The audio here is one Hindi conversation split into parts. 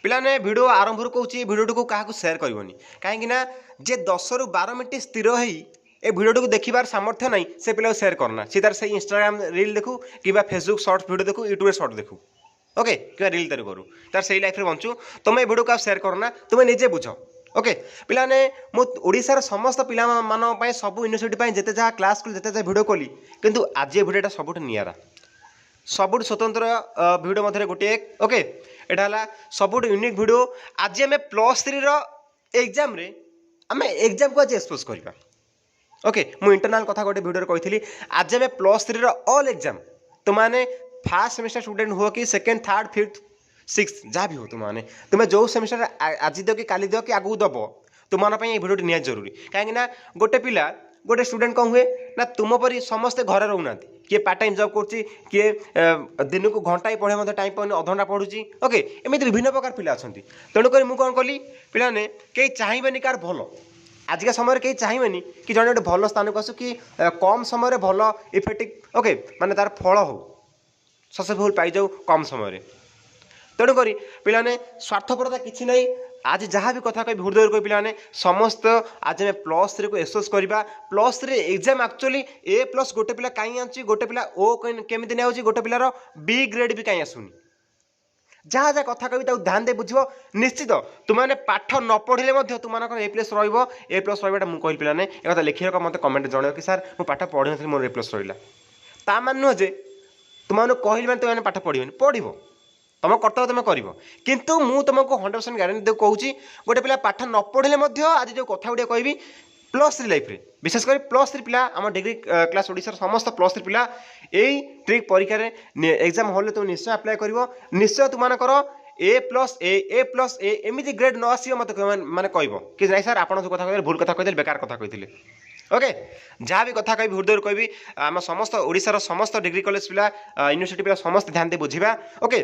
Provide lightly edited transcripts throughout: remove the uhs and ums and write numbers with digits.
पिलाने वीडियो आरंभ कहूँ भिडियो को क्या सेयार करनी कहीं जे 10 ରୁ 12 मिनट स्थिर हो ए भिडियो को देखिबार सामर्थ्य नहीं से पिला सेयार करना सी तार से इंस्टाग्राम रील देखू कि फेसबुक शॉर्ट वीडियो देखू यूट्यूब शॉर्ट देखू ओके कि रील तार करू तार से लाइफ में बंचू तुम ए भिडियो को सेयार करना तुम्हें निजे बुझ ओके पिलाने ओडिशार समस्त पिला मानन सब यूनिवर्सिटी जिते जहाँ क्लास कली जिते जहाँ भिडियो कली किंतु आज भिडियोटा सबुठ निरा सबुठ स्वतंत्र भिडियो मध्य गोटे ओके यहाँ सबुठ यूनिक भिडियो आज आम +3 एग्जाम रे आम एग्जाम को आज एक्सपोज करवा ओके मु इंटरनाल कथा गोटे भिडियो कही आज आम +3 ऑल एग्जाम तुमने फर्स्ट सेमेस्टर स्टूडेंट हो कि सेकेंड थर्ड फिफ्थ सिक्स जहाँ भी हो तुम्हें जो सेमेस्टर आज दो कि काली दो कि आगू दब तुम भिडियो निहाती जरूरी कहीं गोटे पिला गोटे स्टूडेंट कौन हुए ना तुम परी समस्ते घर रोना किए पार्ट टाइम जॉब कर किए दिन को घंटा ही पढ़े टाइम पाने अधघंटा पढ़ुची ओके एमती विभिन्न प्रकार पिला अच्छा तेणुक मुझे कौन कली पिलाने कई चाहिए कार भल आजिका समय कई चाहिए कि जड़े गोटे भल स्थान को आसू कि कम समय भल इफेक्टिव ओके माने तार फल हो सक्सेसफुल पाई जाऊ कम समय तेणुक पिलाने स्वार्थपरता किसी ना आज जहाँ भी कथा कही भूदर कही पिलाने समस्त आज आम +3 को एक्सपोज करवा +3 एग्जाम एक्चुअली A+ गोटे पिला कहीं आसुची गोटे पिला O केमी ना गोटे पिलार B ग्रेड भी कहीं आसुनी जहाँ जहाँ कथा कही ध्यान दे बुझ निश्चित तुमने पाठ न पढ़े तुम A+ A+ रहा मुझे कहली पिलाने एक कथा लिखी मत कमेंट जन कि सार मुझे पाठ पढ़ी नी मोर A+ रहा ता मान नुह जे तुमने कहली मैंने तुमने पाठ पढ़ तुम कर्तव्य तुम कर किंतु मु तुमको 100% गारंटी कहूँ गोटे पिला पाठ न पढ़े आज जो कथा गुड़ा कहि +3 लाइफ रे विशेषकर +3 पिला आम डिग्री क्लास ओडिशार समस्त +3 पिला यही ट्रिक परीक्षा एग्जाम हॉल तुम निश्चय अप्लाई कर निश्चय तुमकर A+A एमती ग्रेड न आस मत मैंने कह कि नहीं सार आप जो कथा कहते भूल कथा कहते बेकार कथा कहते ओके जहाँ भी कथा कही भूदर कहि आम समस्त ओडिशार समस्त डिग्री कॉलेज पिला यूनिवर्सिटी पिला समस्त ध्यान दे बुझा ओके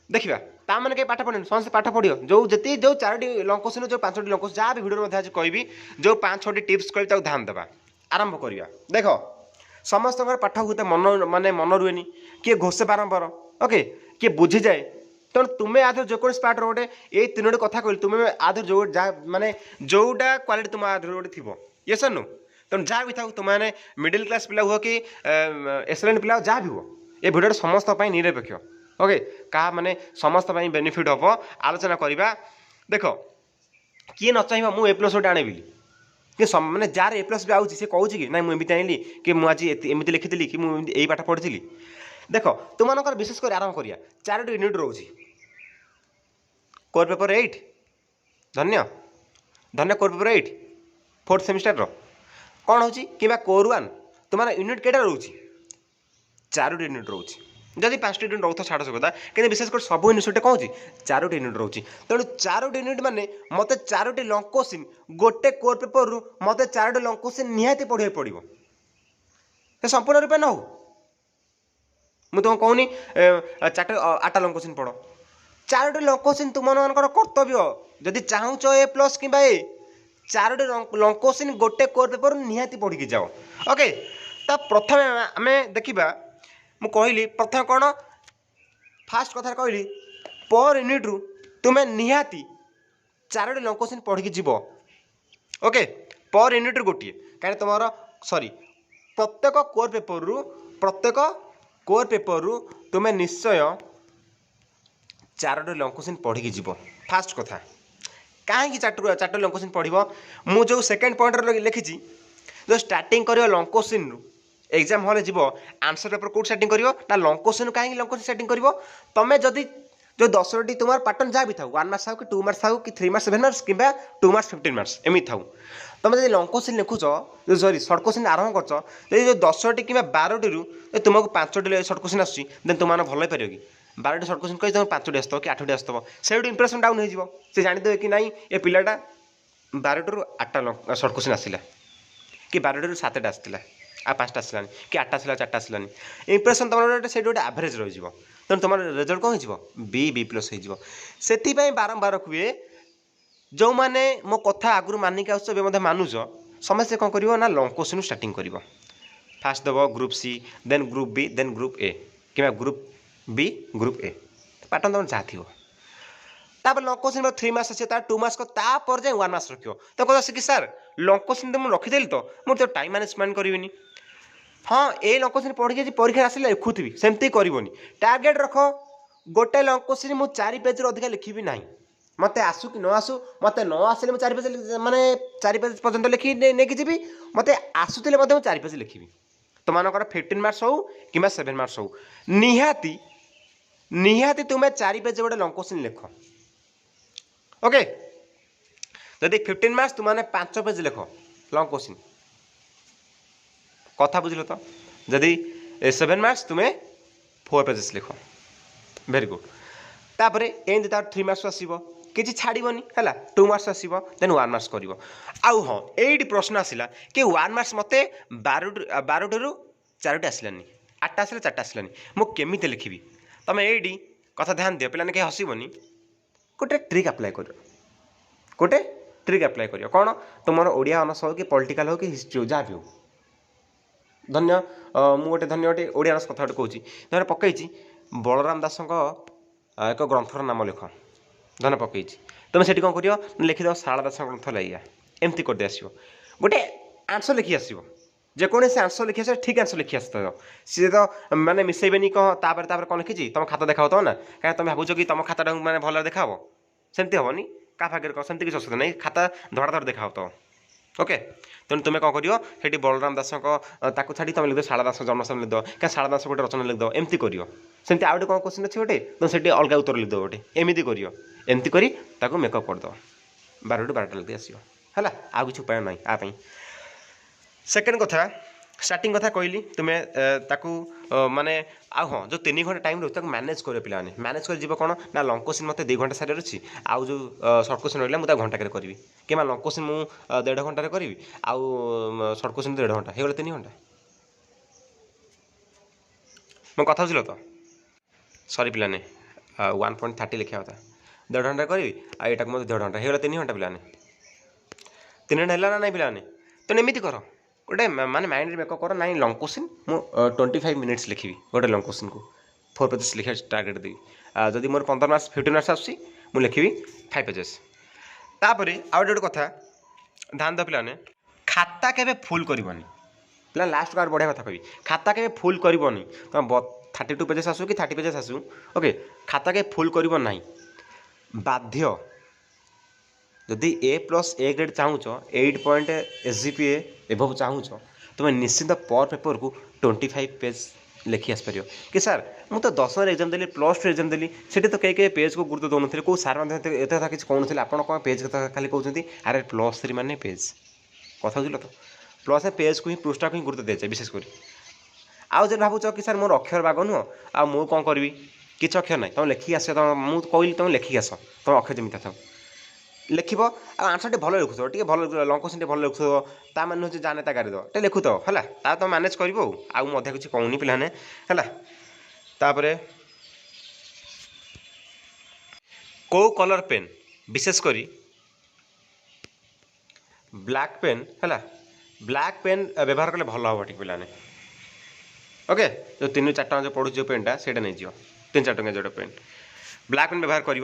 देखा ता मैंने कहीं पाठ पढ़े समस्त पाठ पढ़ जो जी जो 4टी लंग क्वेश्चन जो 5टी लंग क्वेश्चन जहाँ भी भिडियो आज कहि जो 5-6टी टिप्स कही ध्यान देवा आरंभ करवा देख समस्त पाठ होते मन माने मन रुएनी किए घोषे बारंबार ओके किए बुझी जाए तेणु तुम्हें आधर जो पार्ट गोटे ये 3टी कथा कहली तुम्हें आधर जो माने जोटा क्वालिटी तुम आधर गोटे थी ये सर नु तेणु जहाँ भी था तुमने मिडिल क्लास पिला हुआ कि एक्सलेंट पिला जहाँ भी हो ये भिडियो समस्त निरपेक्ष ओके क्या माने समस्त बेनिफिट हम आलोचना करवा देख किए न चाहिए मुझे A+ गोटे आने बोली कि मैंने जार A+ भी आउची कहूँ कि ना मुझे आनी कि मुझे एमती लिखी कि मुझे पाठ पढ़ी देख तुम विशेषकर आरंभ करिया 4टी यूनिट रोचे कोर पेपर 8 धन्य धन्य कोर पेपर 8 4th सेमिस्टर कौन हो कि कोर 1 तुम यूनिट केटा रोचे 4टी यूनिट रोचे जदि 5टी यूनिट रोथ छाड़ सकता कि विशेषकर सब यूनिवर्सिटी कौन 4टी यूनिट रोचे तेणु 4टी यूनिट माने मत 4टी लंग क्वेश्चन गोटे कोर पेपर रु मत 4टी लंग क्वेश्चन निहाती पढ़े पड़ो संपूर्ण रूपे न हो मुझे तुम कहूनी 8टा लंग क्वेश्चन पढ़ 4टी लंग क्वेश्चन तुम कर्तव्य जदि चाहूच A+ कि 4टी लंग क्वेश्चन गोटे कोर पेपर निहाती पढ़ी जाओ ओके तो प्रथम आम देखा मु कहली प्रथम कौन फास्ट कथा कहली पर यूनिट रु तुम्हें निहाती 4टी लंग क्वेश्चन पढ़ी जीव ओके पर यूनिट रु गोटे कहीं तुम सॉरी प्रत्येक कोर पेपर रु तुम्हें निश्चय 4टी लंग क्वेश्चन पढ़ी जीव फास्ट कथा कहीं 4टी लंग क्वेश्चन पढ़ मु जो सेकेंड पॉइंट लिखी जो स्टार्टिंग कर लंग क्वेश्चन रु एग्जाम हॉल जीव आंसर पेपर कौट स्टार्टिंग कर ना लंग क्वेश्चन कहीं लंग क्वेश्चन स्टार्टिंग कर तुम्हें जदि जो 10टी तुम पैटर्न जहाँ भी था 1 मार्क्स था कि 2 मार्क्स था कि 3 मार्क्स 7 मार्क्स कि 2 मार्क्स 15 मार्क्स एमती था तुम जब लंग क्वेश्चन लिखुच जो सॉरी सर्ट क्वेश्चन आरंभ कर जो 10टी कि 12टी रु तुमको 5टी सर्ट क्वेश्चन आसूँ देन तुम भल पार कि 12टी सर्ट क्वेश्चन कही तुम 5टी आसत कि 8टी आसत से इंप्रेशन डाउन हो जानीदे कि नहीं ये पिलाटा 12टी रु 8टा सर्ट क्वेश्चन आसला कि 12टी रु 7टा आसला आ 5टा आसलानी कि 8टा आसला 4टा आसलानी इंप्रेशन तुम से गोटे एवरेज रही तेणु तुम रिजल्ट कौन हो B+ हो बारंबार हुए जो मैंने मो कथा आगुरी मानिक आस मानुच समस्ते कौन कर ना लंग क्वेश्चन स्टार्टिंग कर फास्ट दब group C then group B then group A कि group B group A pattern तुम जहाँ थी तापर लंग क्वेश्चन 3 मार्क्स अच्छे 2 मार्क्स को तापर जाए 1 मार्क्स रखियो तो कह कि सर लंग क्वेश्चन तो मुझे रखीदेली तो मुझे तो टाइम मैनेजमेंट करी हाँ ये लंग क्वेश्चन पढ़ी परीक्षा आसे लिखुथी सेमती करनी टार्गेट रख गोटे लंग क्वेश्चन मुझे 4 पेज अधिक लिखी ना मत आसू कि न आसू मत न आसिले 4 पेज माने 4 पेज पर्यंत लिखी नहीं जी मत आसुले 4 पेज लिखी तो मानकर 15 मार्क्स हो कि 7 मार्क्स हो निहाती निहाती तुम्हें 4 पेज गोटे लंग क्वेश्चन लिख ओके जदि 15 मार्क्स तुमने 5 पेज लिख लंग क्वेश्चन कथा बुझल तो जदि 7 मार्क्स तुम्हें 4 पेजेस लिख वेरी गुड तापर एमती 3 मार्क्स आसो किसी छाड़बनी है 2 मार्क्स आसो देन 1 मार्क्स कर आउ हाँ ये प्रश्न आसला कि 1 मार्क्स मत 12 टू 4 आसलानी 8 आसला 4 आसलानी मुझे लिखी तुम ये कथा ध्यान दियो पे कहीं हसबनी गोटे ट्रिक अप्लाई कर गोटे ट्रिक अप्लाई कर कौन तुम ओडिया ऑनर्स हो कि पॉलिटिकल हो कि हिस्ट्री हो जहाँ भी हो धन्य मुझे धन्य गोटे ओडिया ऑनर्स कथा गोटे कहूँ धर पकई बलराम दास एक ग्रंथर नाम लिख धन पकई तुम से कौन कर लिखिद शारदा दास ग्रंथ लाइया एमती करदे आस गोटे आंसर लिखी आसो जेकोसी आंसर लिखी आस ठीक आंसर लिखी आस सी तो मैंने मिसेबेनी कह तापर कौन लिखी तुम खाता देखा तो ना कहीं तुम भावुच कि तुम खाता मैंने भल देखा सेमती हेनी क्या भाग्य कह सेमती किसी असुविधा नहीं खाता धड़ा धड़ देखा तो ओके तेणु तुम्हें कौन कर बलराम दास छाड़ी तुम लिखद शारदा दास जन्मस्थान लिखद क्या शारदा दास गोटे रचना लिखद एमती कर सेमती आउ कौन क्वेश्चन अच्छे गोटे तुम से अलग उत्तर लिखद गोटे एमती करमती कर मेकअप करद 12 टू 12 लिखी आसो है आउ कि उपाय ना आपाई सेकेंड कथा स्टार्टिंग कथा कहली तुम्हें ताकू माने आ हाँ जो 3 घंटा टाइम रोचे मैनेज कर पे मैनेज कर जीव कौन ना लंग क्वेश्चन मत 2 घंटा सारे अच्छी आउ जो सर्ट क्वेश्चन रहा मुझे घंटा करी कि लंग क्वेश्चन मुझे 1.5 घंटे करी आउ सर्ट क्वेश्चन 1.5 घंटा हो 3 घंटा मो कथा बुझल तो सरी पे 1.30 लिखा था 1.5 घंटा करी आईटा को 1.5 घंटा हो 3 घंटा पे 3 घंटा है ना नहीं पे तो एमती कर गोटे माने माइंड मेकअप कर ना लंग क्वेश्चन मुझे 25 मिनिट्स लिखी गोटे लंग क्वेश्चन को 4 पेजेस लिखा टार्गेट देवी जदि मोर 15 मार्क्स 15 मार्क्स आसूँ मुझे लिखी 5 पेजेस तापर आउ गोटे कथा ध्यान दो पे खाता के फुल करनी पे लास्ट को बढ़िया कथा कही खाता के फुल करनी तुम 32 पेजेस आसू कि 30 पेजेस आसू ओके खाता के फुल करना बाध्य जदि A+A ग्रेड चाहूच 8 SGPA एभव चाहूच तुम्हें निश्चिंत पर पेपर को 25 पेज लिखी आसपर कि सर मुझे तो 10 एग्जाम देली +2 एग्जाम देली से तो कई पेज को गुरुत्व दौन थे कौ सार एत कथा किसी कहूँ आप कौन पेज कथा खाली कहते अरे +3 माने पेज कथा बुझल तो प्लस पेज को ही पृष्ठा को ही गुरुत्व दिया जाए विशेषकर आउ जब भावुच कि सर मोर अक्षर बाग नुह आ मु कौन करी किसी अक्षर ना तुम लिखिक आस मुझे कहली तुम लिखिक आस तुम अक्षर जमी था लिख आंसर भल लिखुथ टे भल लंग क्वेश्चन भल लिखुव ता मान हूँ जाने ता गाड़ी टे लिखुथ है ता तुम मैनेज कर अधा किसी कहूनी पाने है तापर कौ कलर पेन विशेषकर ब्लैक पेन है ब्लैक पेन व्यवहार कले भल हम ठीक पाने ओके जो 3-4 टका जो पड़ू जो पेनटा से नहीं जीव 3-4 टका जो पेन ब्लैक पेन व्यवहार कर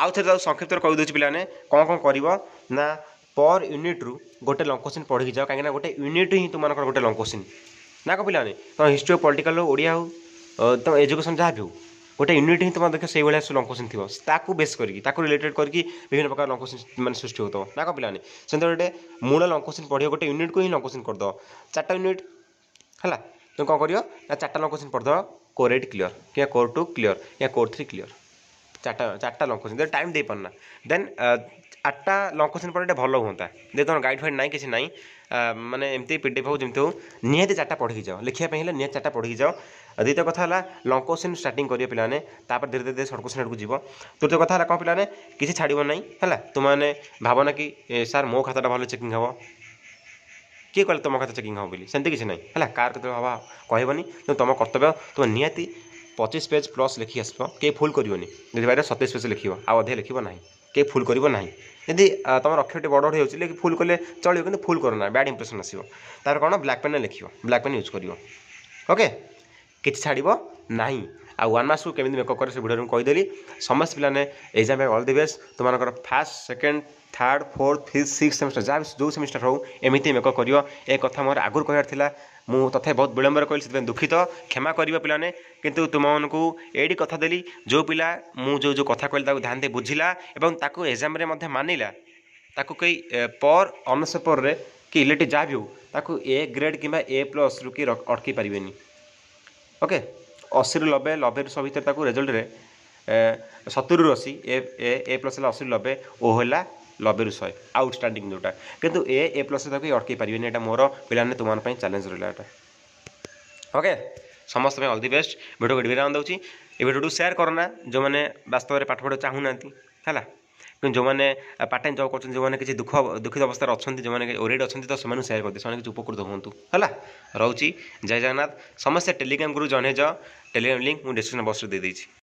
आउ थे संक्षिप्त कहीदे पे कौन कौन कर ना पर यूनिट रु गोटे लंग क्वेश्चन पढ़ी जाओ कहीं गोटे यूनिट ही तुम गोटे लंग क्वेश्चन ना को पे तुम हिस्ट्री पॉलिटिकल हो ओडिया हो तुम एजुकेशन जहाँ भी हो गोटे यूनिट ही तुम देख से भाया लंग क्वेश्चन थी बेस करके रिलेटेड करके विभिन्न प्रकार लंग क्वेश्चन मान सृष्टि होता ना को पे से गोटे मूल लंग क्वेश्चन पढ़ गोटे यूनिट को ही लंग क्वेश्चन करद 4टा यूनिट है तुम कौन कर 4टा लंग क्वेश्चन पढ़द कोर 8 क्लीयर क्या कोर 2 क्लीयर या कोर 3 क्लीयर 4टा लंग क्वेश्चन टाइम दे पारना देन 8टा लंग क्वेश्चन पढ़े भल हाँ दे तुम गाइड फाइड ना कि ना माने एमती पीडीएफ हो जमी हो निहाती 4टा पढ़ी जाओ लिखापी निहाती 4टा पढ़ी जाओ द्वितीय कथा है लंग क्वेश्चन स्टार्टिंग करेंगे पे तापर धीरे धीरे सर्ट क्वेश्चन आड़क जीव तृतीय कथा है कौन पे किसी छाड़ ना है तुमने भावना कि सार मो खाता भल चेकिंग हम किए कहले तुम खाता चेकिंग हम बोली सेमती किसी ना है कार के हवा कहबनी तुम कर्तव्य तुम निहाती 25 पेज प्लस लिखी आस के फुल करनी जब बाहर 27 पेज लिख आधे लिख ना के फुल करना यदि तुम अक्षर बड़ बड़ हो फुल कले चलो कि फुल करना बैड इंप्रेशन आसो तार कौन ब्लैक पेन लिख ब्लैक पेन यूज कर ओके कि छाड़ ना आ 1 मास को केमी मेकअप करे से भिडियो कहीदेली समस्त पिलाने एग्जाम ऑल द बेस्ट तुमर first second third fourth fifth six semester जहाँ जो सेमिस्टर हो एमती मेकअप करियो ए कथा मोर आगुर कहर थिला मु तथे बहुत विलंबर कहली से दुखित क्षमा करियो पिलाने किंतु तुमको एडी कथा देली जो पिला मु जो कथा कहली ताको ध्यान दे बुझिला एवं ताको एग्जाम रे मध्ये मानिला ताको कई पर ऑनर्स पेपर रे कि इलेक्टिव जहाँ भी हो ताको ए ग्रेड किंबा ए प्लस रु कि अटकी पारिबेनी ओके 80 रु 90 90 100 भितर ताको रिजल्ट रे 70 रु 80 ए प्लस 80 रु 90 ओ होला 90 रु 100 आउटस्टैंडिंग जोटा किंतु ए प्लस ताको अटकी पारिबेनी एटा मोर पिलाने तुम पे चैलेंज रहा एटा ओके समस्त ऑल द बेस्ट वीडियो को विराम दूँ ये वीडियो शेयर करना जो मैंने वास्तव में पाठ पढ़ा चाहूना है जो मैंने पार्ट टाइम जॉब कर जो मैंने किसी दुखित अवस्था अच्छा जो मैंने ओरिएड अच्छा तो से शेयर करते हैं किसी उपकृत हूँ है रोची जय जगन्नाथ समस्त टेलीग्राम ग्रुप जॉइन हो जाओ टेलीग्राम लिंक मुझे डिस्क्रिप्शन बॉक्स दे देती